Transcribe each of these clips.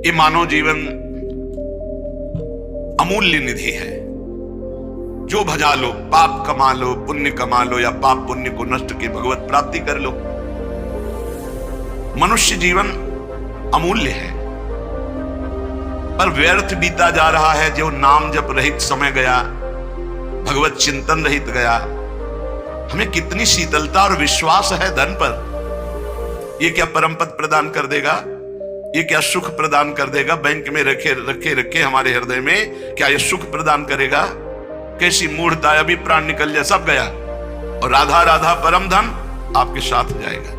ये मानव जीवन अमूल्य निधि है। जो भजा लो, पाप कमा लो, पुण्य कमा लो, या पाप पुण्य को नष्ट के भगवत प्राप्ति कर लो। मनुष्य जीवन अमूल्य है, पर व्यर्थ बीता जा रहा है। जो नाम जप रहित समय गया, भगवत चिंतन रहित गया। हमें कितनी शीतलता और विश्वास है धन पर। ये क्या परम पद प्रदान कर देगा? ये क्या सुख प्रदान कर देगा? बैंक में रखे रखे रखे हमारे हृदय में क्या ये सुख प्रदान करेगा? कैसी मूढ़ता है, अभी प्राण निकल जाए सब गया। और राधा राधा परम धन आपके साथ जाएगा।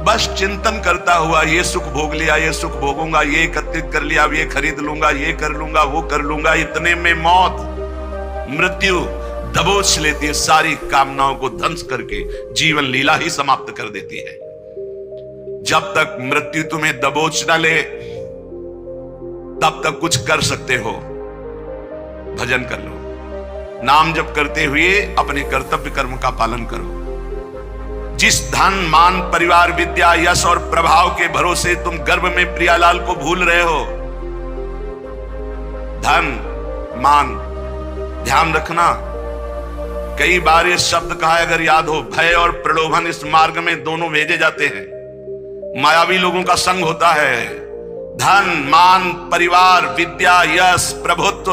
बस चिंतन करता हुआ ये सुख भोग लिया, ये सुख भोगूंगा, ये एकत्रित कर लिया, ये खरीद लूंगा, ये कर लूंगा, वो कर लूंगा। इतने में मौत, मृत्यु दबोच लेती है, सारी कामनाओं को ध्वंस करके जीवन लीला ही समाप्त कर देती है। जब तक मृत्यु तुम्हें दबोच न ले तब तक कुछ कर सकते हो। भजन कर लो, नाम जप करते हुए अपने कर्तव्य कर्म का पालन करो। जिस धन मान परिवार विद्या यश और प्रभाव के भरोसे तुम गर्भ में प्रियालाल को भूल रहे हो। धन मान, ध्यान रखना, कई बार ये शब्द कहा है, अगर याद हो, भय और प्रलोभन इस मार्ग में दोनों भेजे जाते हैं। मायावी लोगों का संग होता है। धन मान परिवार विद्या यश प्रभुत्व,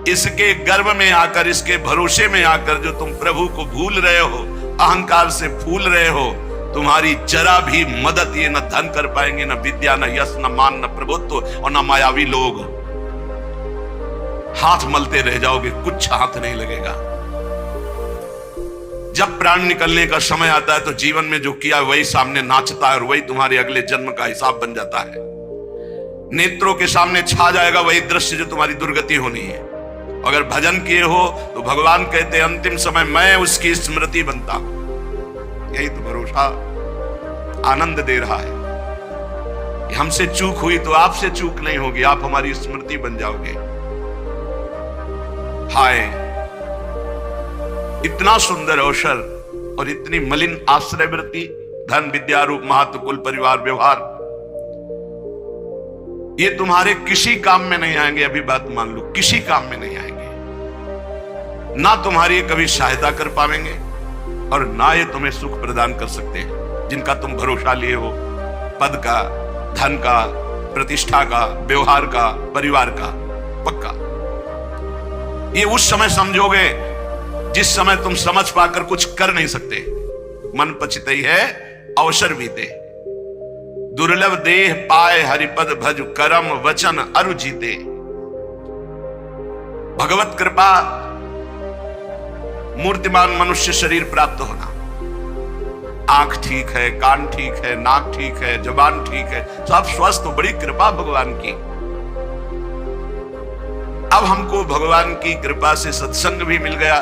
इसके गर्भ में आकर, इसके भरोसे में आकर जो तुम प्रभु को भूल रहे हो, अहंकार से फूल रहे हो, तुम्हारी जरा भी मदद ये न धन कर पाएंगे, न विद्या, न यश, न मान, न प्रभुत्व और न मायावी लोग। हाथ मलते रह जाओगे, कुछ हाथ नहीं लगेगा। जब प्राण निकलने का समय आता है तो जीवन में जो किया वही सामने नाचता है और वही तुम्हारे अगले जन्म का हिसाब बन जाता है। नेत्रों के सामने छा जाएगा वही दृश्य जो तुम्हारी दुर्गति होनी है। अगर भजन किए हो तो भगवान कहते हैं अंतिम समय मैं उसकी स्मृति बनता हूं। यही तो भरोसा आनंद दे रहा है। हमसे चूक हुई तो आपसे चूक नहीं होगी, आप हमारी स्मृति बन जाओगे। हाय, इतना सुंदर अवसर और इतनी मलिन आश्रय वृत्ति, धन विद्या रूप महत्व कुल परिवार व्यवहार, ये तुम्हारे किसी काम में नहीं आएंगे। अभी बात मान लो, किसी काम में नहीं आएंगे। ना तुम्हारी कभी सहायता कर पाएंगे और ना ये तुम्हें सुख प्रदान कर सकते हैं जिनका तुम भरोसा लिए हो। पद का, धन का, प्रतिष्ठा का, व्यवहार का, परिवार का। पक्का ये उस समय समझोगे जिस समय तुम समझ पाकर कुछ कर नहीं सकते। मन पछितई है अवसर बीते, दुर्लभ देह पाए हरिपद भज करम वचन अरु जीते। भगवत कृपा मूर्तिमान मनुष्य शरीर प्राप्त होना। आंख ठीक है, कान ठीक है, नाक ठीक है, जबान ठीक है, सब स्वस्थ हो, बड़ी कृपा भगवान की। अब हमको भगवान की कृपा से सत्संग भी मिल गया।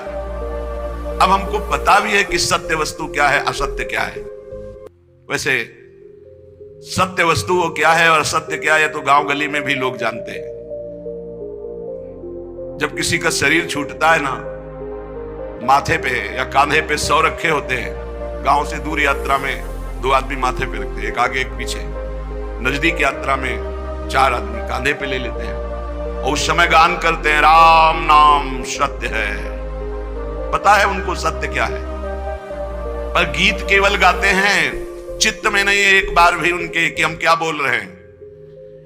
अब हमको पता भी है कि सत्य वस्तु क्या है, असत्य क्या है। वैसे सत्य वस्तु वो क्या है और असत्य क्या है तो गांव गली में भी लोग जानते हैं। जब किसी का शरीर छूटता है ना, माथे पे या कांधे पे 100 रखे होते हैं। गांव से दूर यात्रा में 2 आदमी माथे पे रखते हैं, एक आगे एक पीछे। नजदीक यात्रा में 4 आदमी कांधे पे ले लेते हैं और उस समय गान करते हैं, राम नाम सत्य है। पता है उनको सत्य क्या है, पर गीत केवल गाते हैं, चित्त में नहीं है एक बार भी उनके कि हम क्या बोल रहे हैं।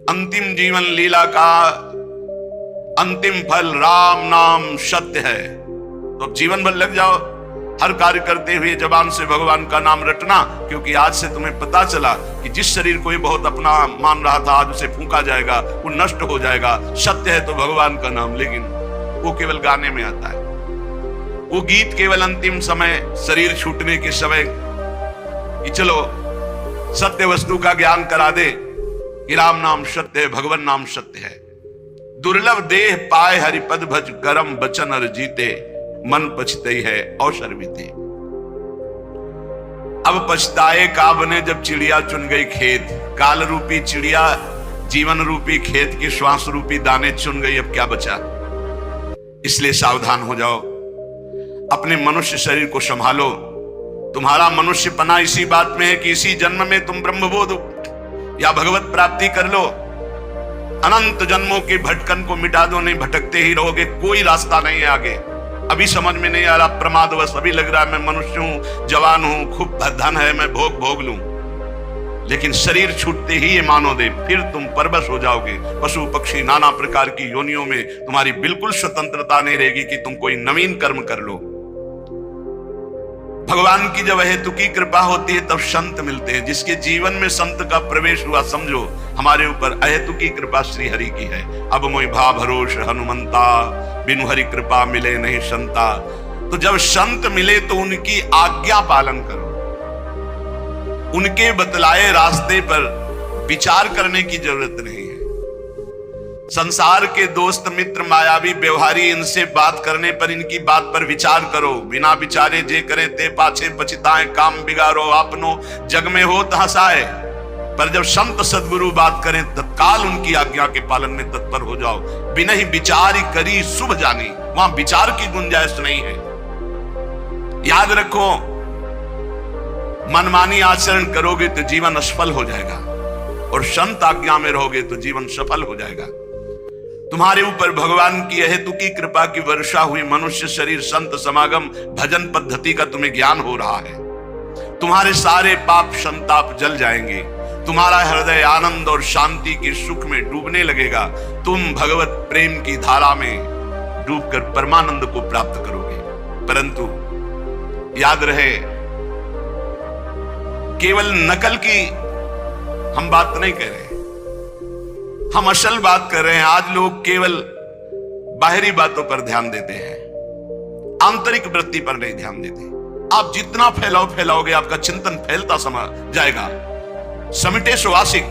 अंतिम जीवन लीला का अंतिम फल राम नाम सत्य है। तो अब जीवन भर लग जाओ हर कार्य करते हुए जबान से भगवान का नाम रटना, क्योंकि आज से तुम्हें पता चला कि जिस शरीर को ये बहुत अपना मान रहा था आज उसे फूंका जाएगा, वो नष्ट हो जाएगा। सत्य है तो भगवान का नाम, लेकिन वो केवल गाने में आता है। वो गीत केवल अंतिम समय, शरीर छूटने के समय कि चलो सत्य वस्तु का ज्ञान करा दे कि राम नाम सत्य है, भगवान नाम सत्य है। दुर्लभ देह पाए हरिपद भज करम बचन अर जीते, मन पछतई है अवसर बीते। अब पछताए का बने जब चिड़िया चुन गई खेत। काल रूपी चिड़िया जीवन रूपी खेत के श्वास रूपी दाने चुन गई, अब क्या बचा। इसलिए सावधान हो जाओ, अपने मनुष्य शरीर को संभालो। तुम्हारा मनुष्यपना इसी बात में है कि इसी जन्म में तुम ब्रह्मबोध या भगवत प्राप्ति कर लो, अनंत जन्मों के भटकन को मिटा दो, नहीं भटकते ही रहोगे, कोई रास्ता नहीं है आगे। अभी समझ में नहीं आ रहा, प्रमादवश अभी लग रहा है मैं मनुष्य हूं, जवान हूं, खूब धन है, मैं भोग लूं, लेकिन शरीर छूटते ही ये मानो दे, फिर तुम परवश हो जाओगे। पशु पक्षी नाना प्रकार की योनियों में तुम्हारी बिल्कुल स्वतंत्रता नहीं रहेगी कि तुम कोई नवीन कर्म कर लो। भगवान की जब हेतुकी कृपा होती है तब संत मिलते हैं। जिसके जीवन में संत का प्रवेश हुआ, समझो हमारे ऊपर अहेतुकी कृपा श्री हरि की है। अब मोहि भा भरोस हनुमंता, बिनु हरि कृपा मिले नहीं संता। तो जब संत मिले तो उनकी आज्ञा पालन करो, उनके बतलाए रास्ते पर विचार करने की जरूरत नहीं है। संसार के दोस्त मित्र मायावी व्यवहारी, इनसे बात करने पर इनकी बात पर विचार करो। बिना विचारे जे करे ते पाछे पछताए, काम बिगाड़ो आपनो जग में हो हंसाए। पर जब संत सदगुरु बात करें तत्काल उनकी आज्ञा के पालन में तत्पर हो जाओ। बिना ही विचार करी शुभ जानी, वहां विचार की गुंजाइश नहीं है। याद रखो, मनमानी आचरण करोगे तो जीवन असफल हो जाएगा, और संत आज्ञा में रहोगे तो जीवन सफल हो जाएगा। तुम्हारे ऊपर भगवान की अहेतुकी कृपा की वर्षा हुई। मनुष्य शरीर, संत समागम, भजन पद्धति का तुम्हें ज्ञान हो रहा है। तुम्हारे सारे पाप संताप जल जाएंगे। तुम्हारा हृदय आनंद और शांति के सुख में डूबने लगेगा। तुम भगवत प्रेम की धारा में डूबकर परमानंद को प्राप्त करोगे। परंतु याद रहे, केवल नकल की हम बात नहीं कर रहे, हम असल बात कर रहे हैं। आज लोग केवल बाहरी बातों पर ध्यान देते हैं, आंतरिक वृत्ति पर नहीं ध्यान देते। आप जितना फैलाओगे आपका चिंतन फैलता समा जाएगा। समिटे सो आशिक,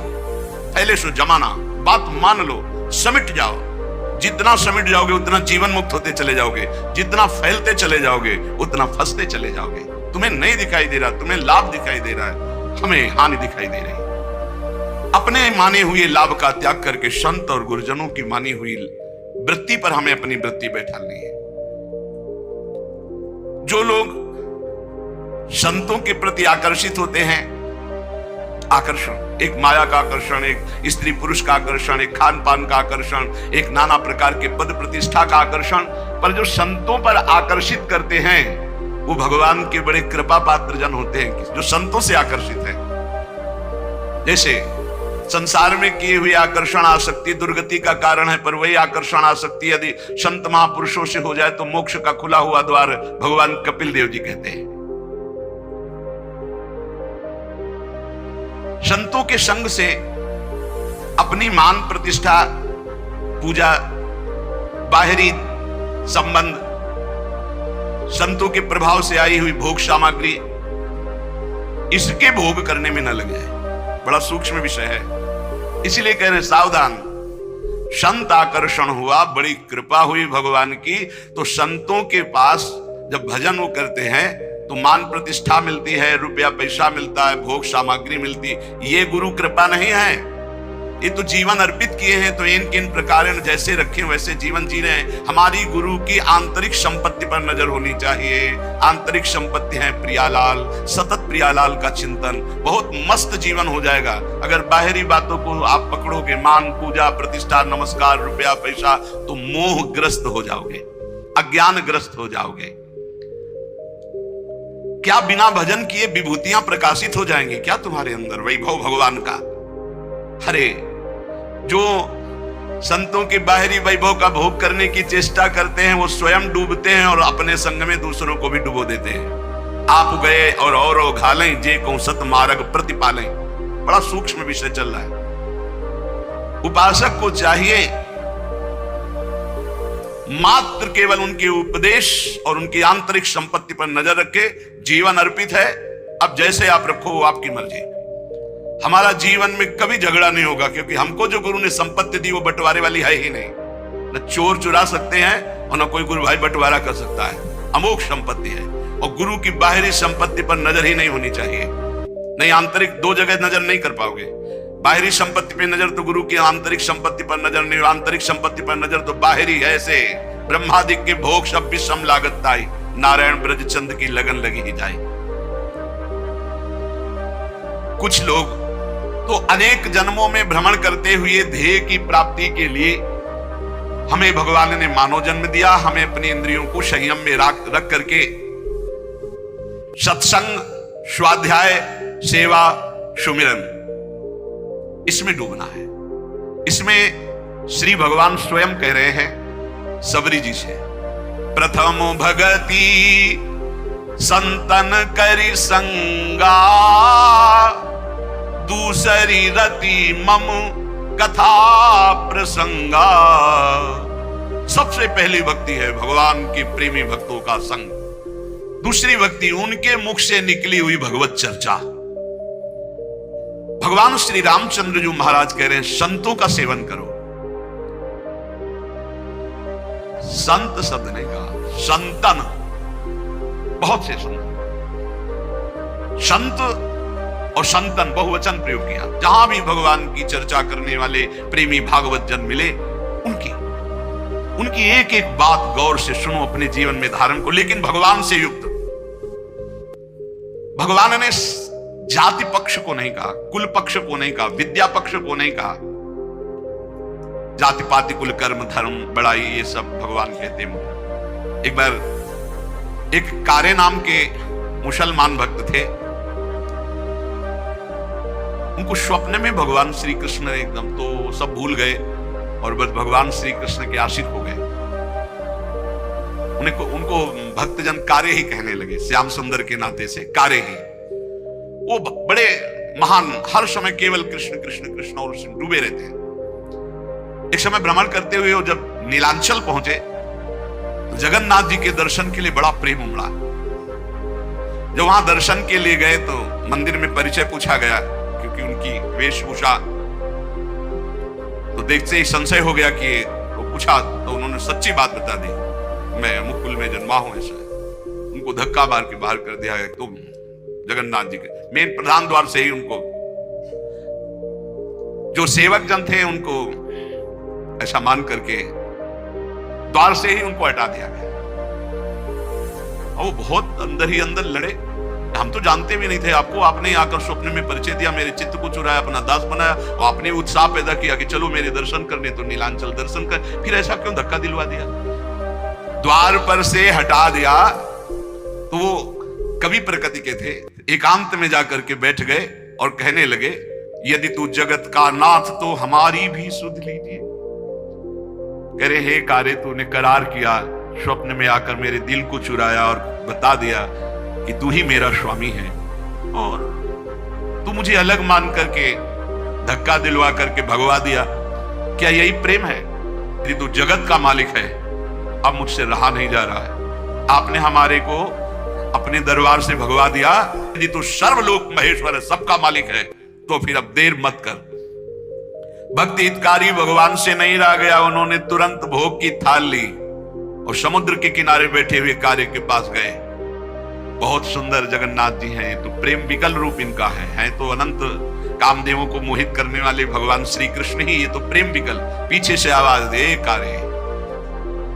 फैले सो जमाना। बात मान लो, समिट जाओ। जितना समिट जाओगे उतना जीवन मुक्त होते चले जाओगे, जितना फैलते चले जाओगे उतना फंसते चले जाओगे। तुम्हें नहीं दिखाई दे रहा, तुम्हें लाभ दिखाई दे रहा है, हमें हानि दिखाई दे रही। अपने माने हुए लाभ का त्याग करके संत और गुरुजनों की मानी हुई वृत्ति पर हमें अपनी वृत्ति बैठानी है। जो लोग संतों के प्रति आकर्षित होते हैं, आकर्षण, एक माया का आकर्षण, एक स्त्री पुरुष का आकर्षण, एक खान पान का आकर्षण, एक नाना प्रकार के पद प्रतिष्ठा का आकर्षण, पर जो संतों पर आकर्षित करते हैं वो भगवान के बड़े कृपा पात्र जन होते हैं, जो संतों से आकर्षित हैं। जैसे संसार में किए हुए आकर्षण आसक्ति दुर्गति का कारण है, पर वही आकर्षण आसक्ति यदि संत महापुरुषों से हो जाए तो मोक्ष का खुला हुआ द्वार भगवान कपिल देव जी कहते हैं। संतों के संग से अपनी मान प्रतिष्ठा, पूजा, बाहरी संबंध, संतों के प्रभाव से आई हुई भोग सामग्री, इसके भोग करने में न लग जाए। बड़ा सूक्ष्म विषय है, इसीलिए कह रहे सावधान। संत आकर्षण हुआ, बड़ी कृपा हुई भगवान की, तो संतों के पास जब भजन वो करते हैं तो मान प्रतिष्ठा मिलती है, रुपया पैसा मिलता है, भोग सामग्री मिलती। ये गुरु कृपा नहीं है, ये तो जीवन अर्पित किए हैं, तो इन किन प्रकार जैसे रखे वैसे जीवन जी रहे हैं। हमारी गुरु की आंतरिक संपत्ति पर नजर होनी चाहिए। आंतरिक संपत्ति है प्रियालाल, सतत प्रियालाल का चिंतन, बहुत मस्त जीवन हो जाएगा। अगर बाहरी बातों को आप पकड़ोगे, मान, पूजा, प्रतिष्ठा, नमस्कार, रुपया, पैसा, तो मोहग्रस्त हो जाओगे, अज्ञानग्रस्त हो जाओगे। क्या बिना भजन किए विभूतियां प्रकाशित हो जाएंगी क्या तुम्हारे अंदर, वैभव भगवान का? अरे जो संतों के बाहरी वैभव का भोग करने की चेष्टा करते हैं वो स्वयं डूबते हैं और अपने संग में दूसरों को भी डुबो देते हैं। आप गए और घालें जे को सत मार्ग प्रतिपालें। बड़ा सूक्ष्म विषय चल रहा है। उपासक को चाहिए मात्र केवल उनके उपदेश और उनकी आंतरिक संपत्ति पर नजर रखे। जीवन अर्पित है, अब जैसे आप रखो वो आपकी मर्जी। हमारा जीवन में कभी झगड़ा नहीं होगा, क्योंकि हमको जो गुरु ने संपत्ति दी वो बंटवारे वाली है ही नहीं। न चोर चुरा सकते हैं और न कोई गुरु भाई बंटवारा कर सकता है। अमोघ संपत्ति है, और गुरु की बाहरी संपत्ति पर नजर ही नहीं होनी चाहिए। नहीं, आंतरिक दो जगह नजर नहीं कर पाओगे। बाहरी संपत्ति पे नजर तो गुरु की आंतरिक संपत्ति पर नजर नहीं, आंतरिक संपत्ति पर नजर तो बाहरी। ऐसे ब्रह्मादिक के भोग सब विषम लागत ताई, नारायण ब्रज चंद की लगन लगी ही जाए। कुछ लोग तो अनेक जन्मों में भ्रमण करते हुए ध्येय की प्राप्ति के लिए हमें भगवान ने मानव जन्म दिया। हमें अपनी इंद्रियों को संयम में रख करके सत्संग, स्वाध्याय, सेवा, सुमिरन, इसमें डूबना है। इसमें श्री भगवान स्वयं कह रहे हैं सबरी जी से, प्रथम भगति संतन करी संगा, दूसरी रति मम कथा प्रसंगा। सबसे पहली भक्ति है भगवान के प्रेमी भक्तों का संग। दूसरी भक्ति उनके मुख से निकली हुई भगवत चर्चा। भगवान श्री रामचंद्र जी महाराज कह रहे हैं संतों का सेवन करो। संत शब्द ने कहा, संतन, बहुत से संत और संतन बहुवचन प्रयोग किया। जहां भी भगवान की चर्चा करने वाले प्रेमी भागवत जन मिले, उनकी एक एक बात गौर से सुनो, अपने जीवन में धारण को, लेकिन भगवान से युक्त। भगवान ने जाति पक्ष को नहीं कहा, कुल पक्ष को नहीं कहा, विद्या पक्ष को नहीं कहा। जाति पाति कुल कर्म धर्म बड़ाई ये सब भगवान कहते हैं। एक बार एक कारे नाम के मुसलमान भक्त थे, उनको स्वप्न में भगवान श्री कृष्ण एकदम तो सब भूल गए और बस भगवान श्री कृष्ण के आशिक हो गए। उनको भक्तजन कारे ही कहने लगे, श्याम सुंदर के नाते से कारे ही। वो बड़े महान, हर समय केवल कृष्ण कृष्ण कृष्ण और उसमें डूबे रहते हैं। एक समय भ्रमण करते हुए वो जब नीलांचल पहुंचे तो जगन्नाथ जी के दर्शन के लिए बड़ा प्रेम उमड़ा। जब वहां दर्शन के लिए गए तो मंदिर में परिचय पूछा गया, क्योंकि उनकी वेशभूषा तो देखते ही संशय हो गया कि वो पूछा तो उन्होंने सच्ची बात बता दी, मैं मुकुल में जन्मा हूं। ऐसा उनको धक्का मार के बाहर कर दिया। तुम जगन्नाथ जी के मेन प्रधान द्वार से ही उनको, जो सेवक जन थे उनको ऐसा मान करके द्वार से ही उनको हटा दिया गया। और वो बहुत अंदर ही अंदर लड़े। हम तो जानते भी नहीं थे आपको, आपने आकर स्वप्न में परिचय दिया, मेरे चित्त को चुराया, अपना दास बनाया और आपने उत्साह पैदा किया कि चलो मेरे दर्शन करने, तो नीलांचल दर्शन कर। फिर ऐसा क्यों धक्का दिलवा दिया, द्वार पर से हटा दिया? तो वो कवि प्रकृति के थे, एकांत में जाकर के बैठ गए और कहने लगे, यदि तू जगत का नाथ तो हमारी भी सुध लीजिए। कह रहे, हे कारे, तूने करार किया, स्वप्न में आकर मेरे दिल को चुराया और बता दिया कि तू ही मेरा स्वामी है, और तू मुझे अलग मान करके धक्का दिलवा करके भगवा दिया। क्या यही प्रेम है? यदि तू जगत का मालिक है, अब मुझसे रहा नहीं जा रहा है, आपने हमारे को अपने दरबार से भगवा दिया। यदि तू सर्वलोक महेश्वर है, सबका मालिक है, तो फिर अब देर मत कर। भक्ति हितकारी भगवान से नहीं रह गया, उन्होंने तुरंत भोग की थाल ली और समुद्र के किनारे बैठे हुए कार्य के पास गए। बहुत सुंदर जगन्नाथ जी हैं, तो प्रेम विकल रूप इनका है तो अनंत कामदेवों को मोहित करने वाले भगवान श्री कृष्ण ही, ये तो प्रेम विकल। पीछे से आवाज दे कारे,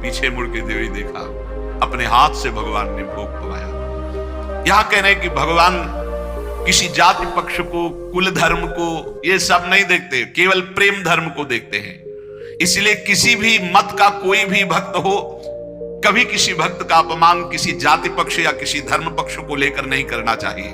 पीछे मुड़ के देवी देखा, अपने हाथ से भगवान ने भोग पवाया। यहां कह रहे कि भगवान किसी जाति पक्ष को, कुल धर्म को, ये सब नहीं देखते, केवल प्रेम धर्म को देखते हैं। इसलिए किसी भी मत का कोई भी भक्त हो, कभी किसी भक्त का अपमान किसी जाति पक्ष या किसी धर्म पक्ष को लेकर नहीं करना चाहिए।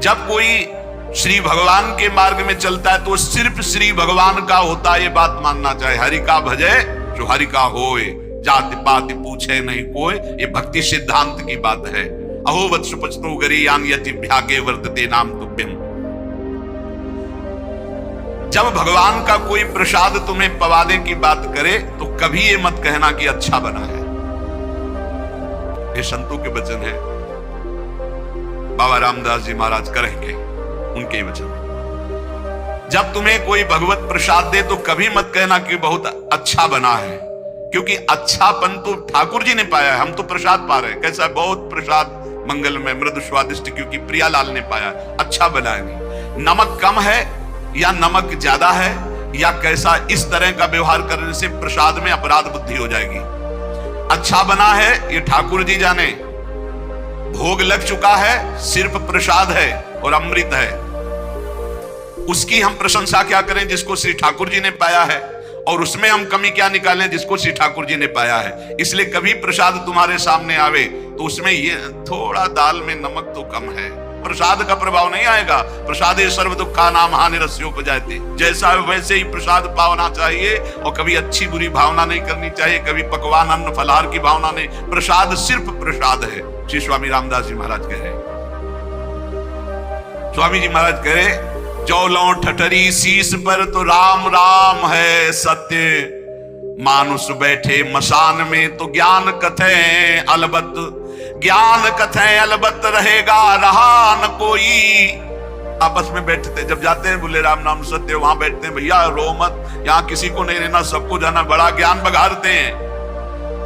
जब कोई श्री भगवान के मार्ग में चलता है तो सिर्फ श्री भगवान का होता है, ये बात मानना चाहिए। हरि का भजे जो हरि का होए, जाति पाति पूछे नहीं कोई, ये भक्ति सिद्धांत की बात है। अहो वत्सु पचतो गरीयान यति भ्यागे वर्तते नाम तुभ्यम। जब भगवान का कोई प्रसाद तुम्हें पवाने की बात करे तो कभी ये मत कहना कि अच्छा बना है। ये संतों के वचन है, बाबा रामदास जी महाराज करेंगे उनके वचन। जब तुम्हें कोई भगवत प्रसाद दे तो कभी मत कहना कि बहुत अच्छा बना है, क्योंकि अच्छापन तो ठाकुर जी ने पाया है, हम तो प्रसाद पा रहे हैं। कैसा बहुत प्रसाद मंगल में मृदु स्वादिष्ट, क्योंकि प्रियालाल ने पाया, अच्छा बना नहीं। नमक कम है या नमक ज्यादा है या कैसा, इस तरह का व्यवहार करने से प्रसाद में अपराध बुद्धि हो जाएगी। अच्छा बना है ये ठाकुर जी जाने, भोग लग चुका है, सिर्फ प्रसाद है और अमृत है। उसकी हम प्रशंसा क्या करें जिसको श्री ठाकुर जी ने पाया है, और उसमें हम कमी क्या निकालें जिसको श्री ठाकुर जी ने पाया है। इसलिए कभी प्रसाद तुम्हारे सामने आवे तो उसमें ये थोड़ा दाल में नमक तो कम है, प्रसाद का प्रभाव नहीं आएगा। प्रसादे सर्व दुखा नाम हानि रस्योपजायते, जैसा है वैसे ही प्रसाद पावना चाहिए, और कभी अच्छी बुरी भावना नहीं करनी चाहिए, कभी पकवान अन्न फलाहार की भावना नहीं। प्रसाद सिर्फ प्रसाद है। श्री स्वामी रामदास जी महाराज कह रहे, स्वामी जी महाराज कह रहे, जौलों ठठरी शीश पर तो राम राम है सत्य, मानुष बैठे मसान में तो ज्ञान कथे अलबत, ज्ञान कथे अलबत रहेगा रहा न कोई। आपस में बैठते जब जाते हैं बोले राम नाम सत्य, वहां बैठते हैं भैया रो मत, यहाँ किसी को नहीं रहना, सबको जाना, बड़ा ज्ञान बघारते हैं।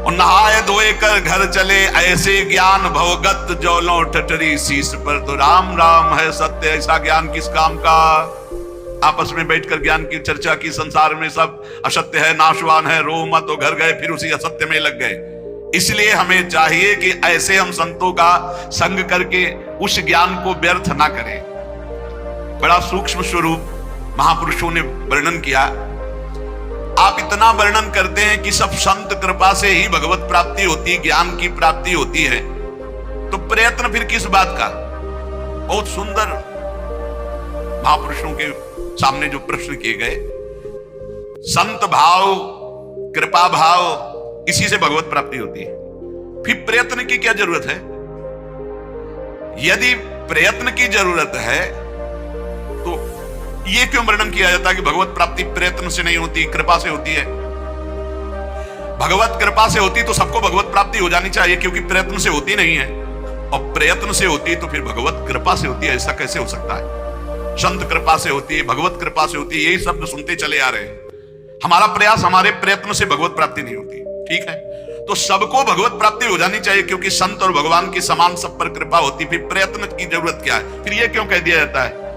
और नहाए धोए कर घर चले ऐसे ज्ञान भवगत, जौलों ठठरी शीश पर तो राम राम है सत्य। ऐसा ज्ञान किस काम का? आपस में बैठकर ज्ञान की चर्चा की, संसार में सब असत्य है, नाशवान है, रो मत, तो घर गए फिर उसी असत्य में लग गए। इसलिए हमें चाहिए कि ऐसे हम संतों का संग करके उस ज्ञान को व्यर्थ ना करें। बड़ा सूक्ष्म स्वरूप महापुरुषों ने वर्णन किया। आप इतना वर्णन करते हैं कि सब संत कृपा से ही भगवत प्राप्ति होती, ज्ञान की प्राप्ति होती है, तो प्रयत्न फिर किस बात का? बहुत सुंदर महापुरुषों के सामने जो प्रश्न किए गए, संत भाव, कृपा भाव, इसी से भगवत प्राप्ति होती है, फिर प्रयत्न की क्या जरूरत है? यदि प्रयत्न की जरूरत है तो ये क्यों वर्णन किया जाता है कि भगवत प्राप्ति प्रयत्न से नहीं होती, कृपा से होती है? भगवत कृपा से होती तो सबको भगवत प्राप्ति हो जानी चाहिए, क्योंकि प्रयत्न से होती नहीं है, और प्रयत्न से होती तो फिर भगवत कृपा से होती है। ऐसा कैसे हो सकता है? संत कृपा से होती है, भगवत कृपा से होती है, यही शब्द सुनते चले आ रहे हैं। हमारा प्रयास, हमारे प्रयत्न से भगवत प्राप्ति नहीं होती। ठीक है, तो सबको भगवत प्राप्ति हो जानी चाहिए, क्योंकि संत और भगवान की समान सब पर कृपा होती, फिर प्रयत्न की जरूरत क्या है? फिर यह क्यों कह दिया जाता है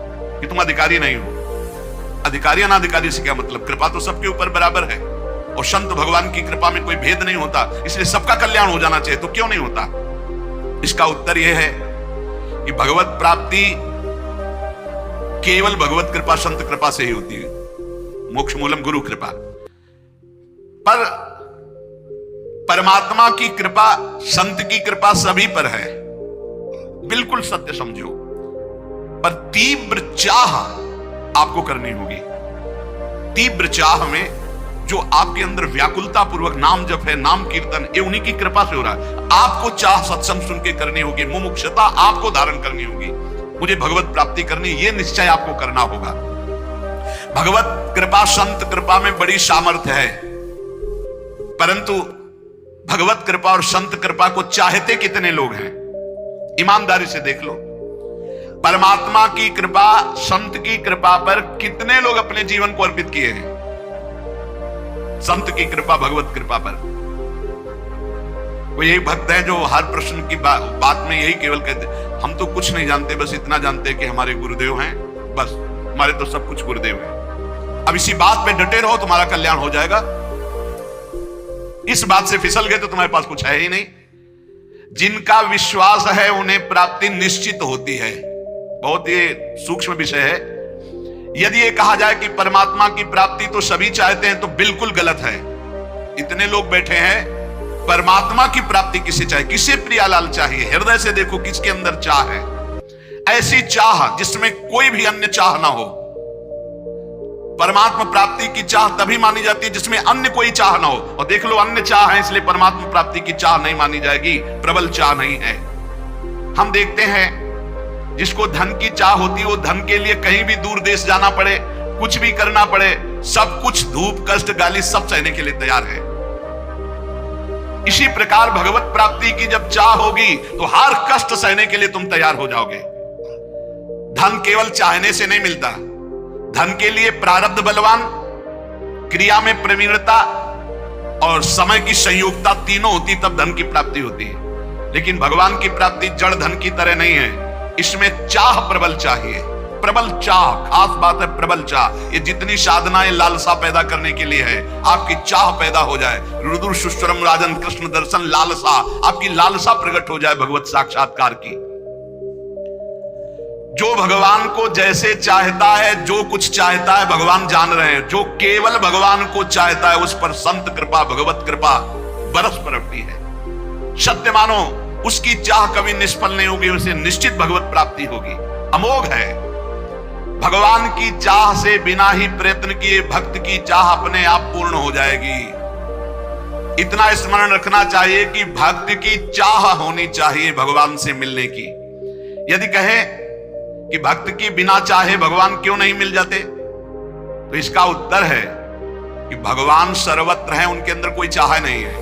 कि तुम अधिकारी नहीं हो? अधिकारी अनाधिकारी से क्या मतलब? कृपा तो सबके ऊपर बराबर है, और संत भगवान की कृपा में कोई भेद नहीं होता, इसलिए सबका कल्याण हो जाना चाहिए। तो क्यों नहीं होता? इसका उत्तर यह है कि भगवत प्राप्ति केवल भगवत कृपा, संत कृपा से ही होती है, मोक्ष मूलम गुरु कृपा। पर परमात्मा की कृपा, संत की कृपा सभी पर है, बिल्कुल सत्य समझो, पर तीव्र चाह आपको करनी होगी। तीव्र चाह में जो आपके अंदर व्याकुलता पूर्वक नाम जप है, नाम कीर्तन, ये उन्हीं की कृपा से हो रहा है। आपको चाह सत्संग सुन के करनी होगी, मुमुक्षुता आपको धारण करनी होगी। मुझे भगवत प्राप्ति करनी, ये निश्चय आपको करना होगा। भगवत कृपा, संत कृपा में बड़ी सामर्थ्य है, परंतु भगवत कृपा और संत कृपा को चाहते कितने लोग हैं? ईमानदारी से देख लो। परमात्मा की कृपा, संत की कृपा पर कितने लोग अपने जीवन को अर्पित किए हैं? संत की कृपा, भगवत कृपा पर वो यही भक्त हैं जो हर प्रश्न की बात में यही केवल कहते, हम तो कुछ नहीं जानते, बस इतना जानते हैं कि हमारे गुरुदेव हैं, बस हमारे तो सब कुछ गुरुदेव हैं। अब इसी बात पे डटे रहो, तुम्हारा कल्याण हो जाएगा। इस बात से फिसल गए तो तुम्हारे पास कुछ है ही नहीं। जिनका विश्वास है उन्हें प्राप्ति निश्चित होती है। बहुत ही सूक्ष्म विषय है। यदि ये कहा जाए कि परमात्मा की प्राप्ति तो सभी चाहते हैं तो बिल्कुल गलत है। इतने लोग बैठे हैं, परमात्मा की प्राप्ति किसे चाहिए? किसे प्रियालाल चाहिए? हृदय से देखो किसके अंदर चाह है। ऐसी चाह जिसमें कोई भी अन्य चाह ना हो। परमात्मा प्राप्ति की चाह तभी मानी जाती है जिसमें अन्य कोई चाह ना हो। और देख लो, अन्य चाह है इसलिए परमात्मा प्राप्ति की चाह नहीं मानी जाएगी, प्रबल चाह नहीं है। हम देखते हैं जिसको धन की चाह होती है वो धन के लिए कहीं भी दूर देश जाना पड़े, कुछ भी करना पड़े, सब कुछ, धूप कष्ट गाली सब सहने के लिए तैयार है। इसी प्रकार भगवत प्राप्ति की जब चाह होगी तो हर कष्ट सहने के लिए तुम तैयार हो जाओगे। धन केवल चाहने से नहीं मिलता। धन के लिए प्रारब्ध बलवान, क्रिया में प्रवीणता और समय की संयोगता तीनों होती तब धन की प्राप्ति होती है। लेकिन भगवान की प्राप्ति जड़ धन की तरह नहीं है, इसमें चाह प्रबल चाहिए। प्रबल चाह, खास बात है प्रबल चाह। ये जितनी साधनाएं लालसा पैदा करने के लिए है, आपकी चाह पैदा हो जाए। रुद्र सुश्वरम राजन कृष्ण दर्शन लालसा, आपकी लालसा प्रकट हो जाए भगवत साक्षात्कार की। जो भगवान को जैसे चाहता है, जो कुछ चाहता है भगवान जान रहे हैं। जो केवल भगवान को चाहता है उस पर संत कृपा, भगवत कृपा बरस पड़ती है। सत्य मानो, उसकी चाह कभी निष्फल नहीं होगी, उसे निश्चित भगवत प्राप्ति होगी। अमोघ है। भगवान की चाह से बिना ही प्रयत्न किए भक्त की चाह अपने आप पूर्ण हो जाएगी। इतना स्मरण रखना चाहिए कि भक्त की चाह होनी चाहिए भगवान से मिलने की। यदि कहे कि भक्त की बिना चाहे भगवान क्यों नहीं मिल जाते, तो इसका उत्तर है कि भगवान सर्वत्र हैं, उनके अंदर कोई चाह नहीं है।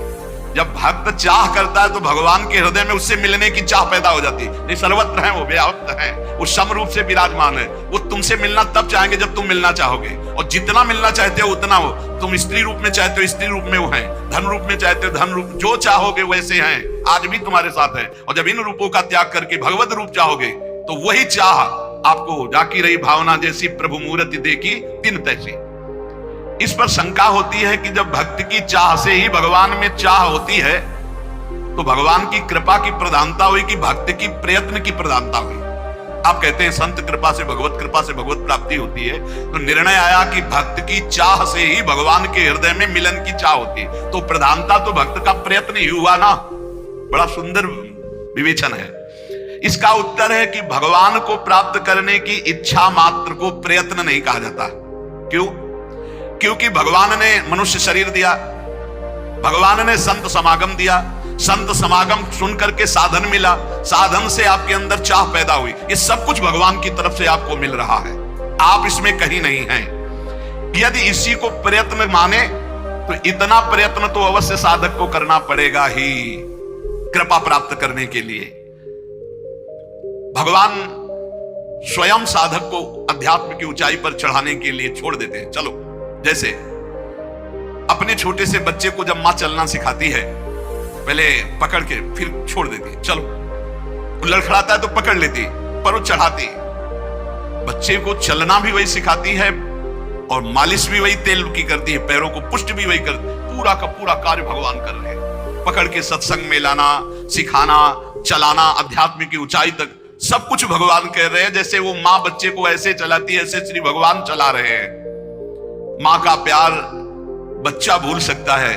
जब भक्त चाह करता है तो भगवान के हृदय में उससे मिलने की चाह पैदा हो जाती है। नहीं, सर्वत्र हैं, वो व्याप्त हैं, वो समरूप से विराजमान है। वो तुमसे मिलना तब चाहेंगे जब तुम मिलना चाहोगे, और जितना मिलना चाहते हो उतना हो। तुम स्त्री रूप में चाहते हो, स्त्री रूप में वो हैं, धन रूप में चाहते हो, धन रूप, जो चाहोगे वैसे हैं, आज भी तुम्हारे साथ है। और जब इन रूपों का त्याग करके भगवत रूप चाहोगे तो वही चाह आपको जाकी रही भावना जैसी प्रभु मूर्ति देखी तीन तैसी। इस पर शंका होती है कि जब भक्त की चाह से ही भगवान में चाह होती है तो भगवान की कृपा की प्रधानता हुई कि भक्त की प्रयत्न की प्रधानता हुई। आप कहते हैं संत कृपा से भगवत प्राप्ति होती है, तो निर्णय आया कि भक्त की चाह से ही भगवान के हृदय में मिलन की चाह होती है। तो प्रधानता तो भक्त का प्रयत्न ही हुआ ना। बड़ा सुंदर विवेचन है। इसका उत्तर है कि भगवान को प्राप्त करने की इच्छा मात्र को प्रयत्न नहीं कहा जाता। क्यों? क्योंकि भगवान ने मनुष्य शरीर दिया, भगवान ने संत समागम दिया, संत समागम सुनकर के साधन मिला, साधन से आपके अंदर चाह पैदा हुई। ये सब कुछ भगवान की तरफ से आपको मिल रहा है, आप इसमें कहीं नहीं हैं। यदि इसी को प्रयत्न माने तो इतना प्रयत्न तो अवश्य साधक को करना पड़ेगा ही कृपा प्राप्त करने के लिए। भगवान स्वयं साधक को अध्यात्म की ऊंचाई पर चढ़ाने के लिए छोड़ देते हैं। चलो, जैसे अपने छोटे से बच्चे को जब मां चलना सिखाती है, पहले पकड़ के फिर छोड़ देती, चलो, वो लड़खड़ाता है तो पकड़ लेती, पर वो चढ़ाती। बच्चे को चलना भी वही सिखाती है और मालिश भी वही तेल की करती है, पैरों को पुष्ट भी वही करती। पूरा का पूरा कार्य भगवान कर रहे हैं। पकड़ के सत्संग में लाना, सिखाना, चलाना, अध्यात्म की ऊंचाई तक सब कुछ भगवान कह रहे हैं। जैसे वो मां बच्चे को ऐसे चलाती है, ऐसे श्री भगवान चला रहे हैं। मां का प्यार बच्चा भूल सकता है,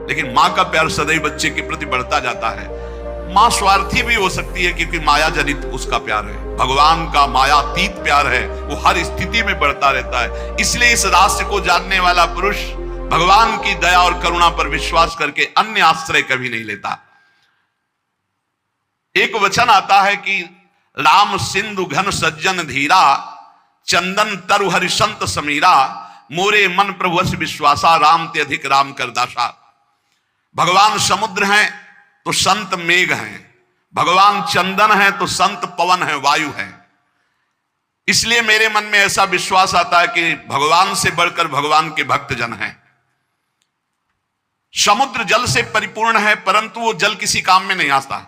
लेकिन मां का प्यार सदैव बच्चे के प्रति बढ़ता जाता है। मां स्वार्थी भी हो सकती है क्योंकि माया जनित उसका प्यार है। भगवान का मायातीत प्यार है, वो हर स्थिति में बढ़ता रहता है। इसलिए इस रहस्य को जानने वाला पुरुष भगवान की दया और करुणा पर विश्वास करके अन्य आश्रय कभी नहीं लेता। एक वचन आता है कि राम सिंधु घन सज्जन धीरा, चंदन तरु हरिशंत समीरा, मोरे मन प्रभु अस विश्वासा, राम ते अधिक राम कर दासा। भगवान समुद्र हैं तो संत मेघ हैं, भगवान चंदन है तो संत पवन है, वायु है। इसलिए मेरे मन में ऐसा विश्वास आता है कि भगवान से बढ़कर भगवान के भक्त जन हैं। समुद्र जल से परिपूर्ण है, परंतु वो जल किसी काम में नहीं आता,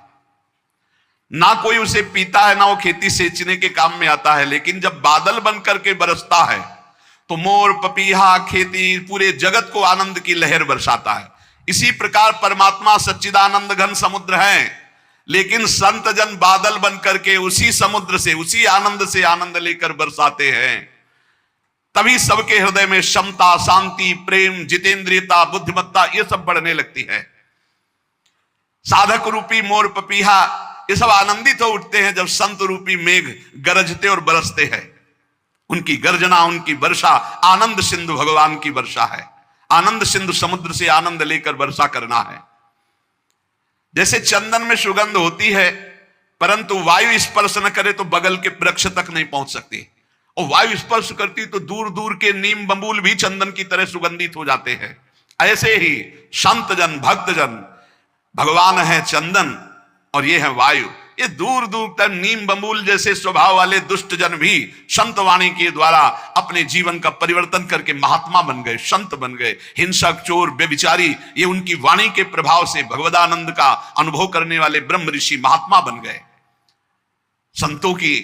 ना कोई उसे पीता है, ना वो खेती सींचने के काम में आता है। लेकिन जब बादल बनकर के बरसता है तो मोर, पपीहा, खेती, पूरे जगत को आनंद की लहर बरसाता है। इसी प्रकार परमात्मा सच्चिदानंद घन समुद्र है, लेकिन संत जन बादल बनकर के उसी समुद्र से, उसी आनंद से आनंद लेकर बरसाते हैं। तभी सबके हृदय में क्षमता, शांति, प्रेम, जितेंद्रियता, बुद्धिमत्ता ये सब बढ़ने लगती है। साधक रूपी मोर, पपीहा ये सब आनंदित हो उठते हैं जब संत रूपी मेघ गरजते और बरसते हैं। उनकी गर्जना, उनकी वर्षा आनंद सिंधु भगवान की वर्षा है। आनंद सिंधु समुद्र से आनंद लेकर वर्षा करना है। जैसे चंदन में सुगंध होती है, परंतु वायु स्पर्श न करे तो बगल के वृक्ष तक नहीं पहुंच सकती, और वायु स्पर्श करती तो दूर दूर के नीम बबूल भी चंदन की तरह सुगंधित हो जाते हैं। ऐसे ही संत जन, भक्त जन, भगवान है चंदन और ये है वायु। ये दूर दूर तक नीम बबूल जैसे स्वभाव वाले दुष्ट जन भी संत वाणी के द्वारा अपने जीवन का परिवर्तन करके महात्मा बन गए, संत बन गए। हिंसक, चोर, व्यभिचारी ये उनकी वाणी के प्रभाव से भगवदानंद का अनुभव करने वाले ब्रह्म ऋषि महात्मा बन गए। संतों की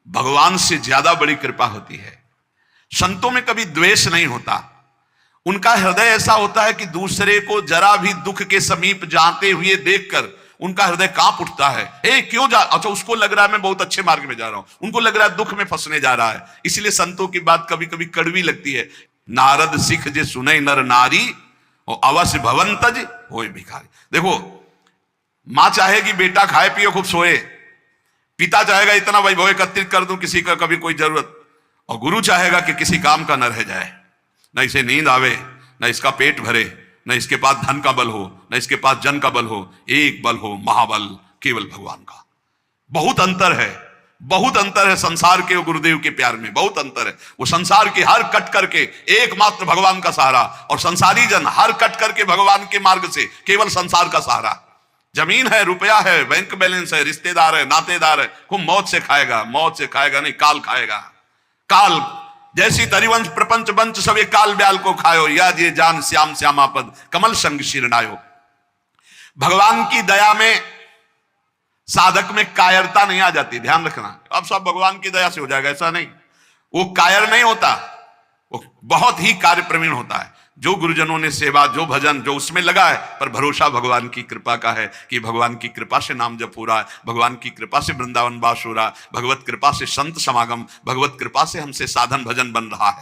भगवान से ज्यादा बड़ी कृपा होती है। संतों में कभी द्वेष नहीं होता। उनका हृदय ऐसा होता है कि दूसरे को जरा भी दुख के समीप जाते हुए देखकर उनका हृदय कांप उठता है। क्यों जा, अच्छा उसको लग रहा है मैं बहुत अच्छे मार्ग में जा रहा हूं, उनको लग रहा है दुख में फंसने जा रहा है। इसलिए संतों की बात कभी कभी कड़वी लगती है। नारद सिख जे सुने नर नारी और अवश्य भवंतज होए भिखारी। देखो, मां चाहेगी बेटा खाए पिए खूब सोए, पिता चाहेगा इतना वैभव एकत्रित कर दूं किसी का कभी कोई जरूरत, और गुरु चाहेगा कि किसी काम का न रह जाए, न इसे नींद आवे, न इसका पेट भरे, न इसके पास धन का बल हो, न इसके पास जन का बल हो। एक बल हो महाबल, केवल भगवान का। बहुत अंतर है, बहुत अंतर है संसार के और गुरुदेव के प्यार में, बहुत अंतर है। वो संसार की हर कट करके एकमात्र भगवान का सहारा, और संसारी जन हर कट करके भगवान के मार्ग से केवल संसार का सहारा। जमीन है, रुपया है, बैंक बैलेंस है, रिश्तेदार है, नातेदार है, खूब मौत से खाएगा, मौत से खाएगा नहीं, काल खाएगा। काल जैसी तरिवंश प्रपंच बंच सब काल ब्याल को खायो, या ये जान श्याम श्यामापद कमल संग शिरनायो। भगवान की दया में साधक में कायरता नहीं आ जाती, ध्यान रखना। अब सब भगवान की दया से हो जाएगा ऐसा नहीं, वो कायर नहीं होता, वो बहुत ही कार्य प्रवीण होता है। जो गुरुजनों ने सेवा, जो भजन, जो उसमें लगा है, पर भरोसा भगवान की कृपा का है कि भगवान की कृपा से नाम जप हो रहा है, भगवान की कृपा से वृंदावन वास हो रहा है, भगवत कृपा से संत समागम, भगवत कृपा से हमसे साधन भजन बन रहा है।